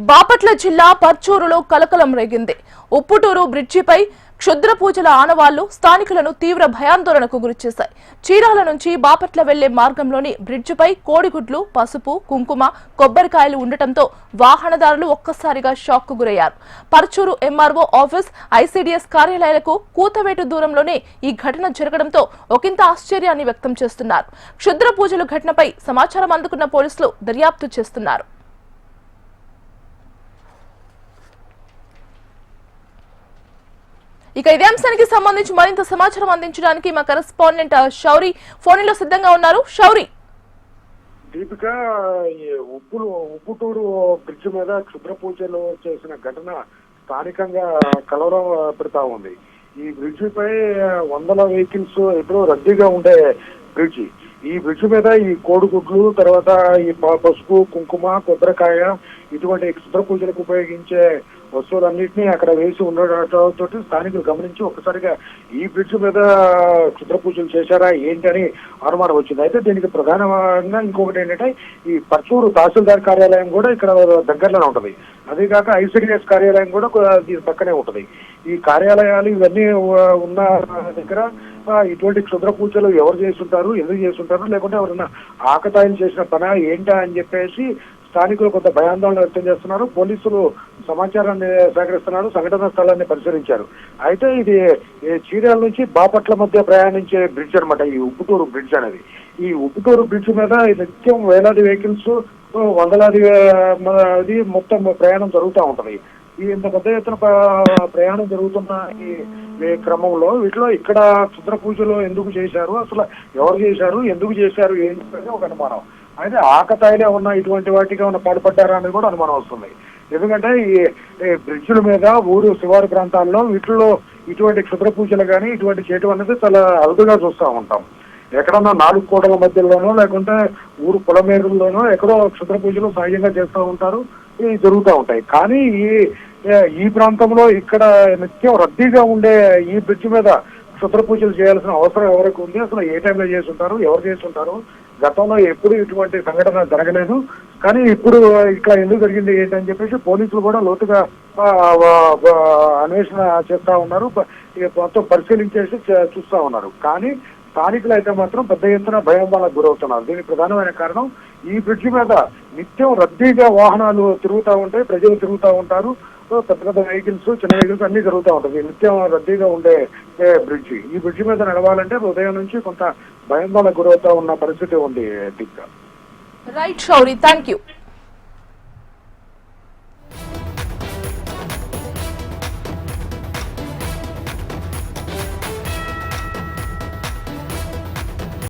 బాపట్ల జిల్లా పర్చూరులో కలకలం రేగింది. ఉప్పుటూరు బ్రిడ్జిపై క్షుద్ర పూజల ఆనవాళ్లు స్థానికులను తీవ్ర భయాందోళనకు గురిచేశాయి. చీరాల నుంచి బాపట్ల వెళ్లే మార్గంలోని బ్రిడ్జిపై కోడిగుడ్లు, పసుపు, కుంకుమ, కొబ్బరికాయలు ఉండటంతో వాహనదారులు ఒక్కసారిగా షాక్ కు గురయ్యారు. పర్చూరు ఎంఆర్ఓ ఆఫీస్, ఐసీడీఎస్ కార్యాలయాలకు కూతవేటు దూరంలోనే ఈ ఘటన జరగడంతో ఒకంత ఆశ్చర్యాన్ని వ్యక్తం చేస్తున్నారు. క్షుద్ర పూజల ఘటనపై సమాచారం అందుకున్న పోలీసులు దర్యాప్తు చేస్తున్నారు. ఇక ఇదే అంశానికి సంబంధించి మరింత సమాచారం అందించడానికి మా కరెస్పాండెంట్ శౌరి ఫోన్ లో సిద్ధంగా ఉన్నారు. శౌరి, దీపిక, ఉప్పుటూరు బ్రిడ్జ్ మీద క్షుద్ర పూజలు చేసిన ఘటన స్థానికంగా కలవరం పెడతా ఉంది. ఈ బ్రిడ్జ్ పై వందల వెహికల్స్ ఎప్పుడూ రద్దీగా ఉండే బ్రిడ్జి. ఈ బ్రిడ్జ్ మీద ఈ కోడిగుడ్లు, తర్వాత ఈ పసుపు, కుంకుమ, కొబ్బరికాయ ఇటువంటి క్షుద్ర పూజలకు ఉపయోగించే వస్తువులన్నింటినీ అక్కడ వేసి ఉండటంతో స్థానికులు గమనించి ఒక్కసారిగా ఈ బ్రిడ్జ్ మీద క్షుద్ర పూజలు చేశారా ఏంటి అని అనుమానం వచ్చింది. అయితే దీనికి ప్రధానంగా ఇంకొకటి ఏంటంటే ఈ పర్చూరు తహసీల్దార్ కార్యాలయం కూడా ఇక్కడ దగ్గరలోనే ఉంటది. అదేకాక ఐసీడీఎస్ కార్యాలయం కూడా దీని పక్కనే ఉంటది. ఈ కార్యాలయాలు ఇవన్నీ ఉన్న దగ్గర ఇటువంటి క్షుద్ర పూజలు ఎవరు చేస్తుంటారు, ఎందుకు చేస్తుంటారు, లేకుంటే ఎవరైనా ఆకతాయిలు చేసిన పని ఏంటా అని చెప్పేసి స్థానికులు కొంత భయాందోళన వ్యక్తం చేస్తున్నారు. పోలీసులు సమాచారాన్ని సేకరిస్తున్నారు, సంఘటన స్థలాన్ని పరిశీలించారు. అయితే ఇది చీరాల నుంచి బాపట్ల మధ్య ప్రయాణించే బ్రిడ్జ్ అనమాట ఈ ఉప్పుటూరు బ్రిడ్జ్ అనేది. ఈ ఉప్పుటూరు బ్రిడ్జ్ మీద నిత్యం వేలాది వెహికల్స్, వందలాది మొత్తం ప్రయాణం జరుగుతూ ఉంటది. ఈ ఇంత పెద్ద ఎత్తున ప్రయాణం జరుగుతున్న ఈ క్రమంలో వీటిలో ఇక్కడ క్షుద్ర పూజలు ఎందుకు చేశారు, అసలు ఎవరు చేశారు, ఎందుకు చేశారు ఏంటి ఒక అనుమానం. అయితే ఆకతాయిలే ఉన్న ఇటువంటి వాటిగా ఉన్న పాల్పడ్డారా అనేది కూడా అనుమానం వస్తుంది. ఎందుకంటే ఈ బ్రిడ్జిల మీద ఊరు శివారు ప్రాంతాల్లో వీటిల్లో ఇటువంటి క్షుద్ర పూజలు కానీ ఇటువంటి చేయటం అనేది చాలా అరుదుగా చూస్తూ ఉంటాం. ఎక్కడన్నా 4 కోటల మధ్యలోనో లేకుంటే ఊరు పొలమేరుల్లోనో ఎక్కడో క్షుద్ర పూజలు సహజంగా చేస్తూ ఉంటారు, ఇవి జరుగుతూ ఉంటాయి. కానీ ఈ ప్రాంతంలో ఇక్కడ నిత్యం రద్దీగా ఉండే ఈ బ్రిడ్జ్ మీద క్షుద్ర పూజలు చేయాల్సిన అవసరం ఎవరికి ఉంది, అసలు ఏ టైంలో చేస్తుంటారు, ఎవరు చేస్తుంటారు, గతంలో ఎప్పుడు ఇటువంటి సంఘటన జరగలేదు. కానీ ఇప్పుడు ఇట్లా ఎందుకు జరిగింది ఏంటని చెప్పేసి పోలీసులు కూడా లోతుగా అన్వేషణ చేస్తా ఉన్నారు, మొత్తం పరిశీలించేసి చూస్తా ఉన్నారు. కానీ స్థానికులు అయితే మాత్రం పెద్ద ఎత్తున భయాందోళనకు గురవుతున్నారు. దీనికి ప్రధానమైన కారణం ఈ బ్రిడ్జి మీద నిత్యం రద్దీగా వాహనాలు తిరుగుతూ ఉంటాయి, ప్రజలు తిరుగుతూ ఉంటారు, పెద్ద పెద్ద వెహికల్స్, చిన్న వెహికల్స్ అన్ని జరుగుతూ ఉంటుంది. నిత్యం రద్దీగా ఉండే బ్రిడ్జి. ఈ బ్రిడ్జి మీద నడవాలంటే ఉదయం నుంచి కొంత భయాందోళనకు గురవుతా ఉన్న పరిస్థితి ఉంది. Right Shouri, thank you.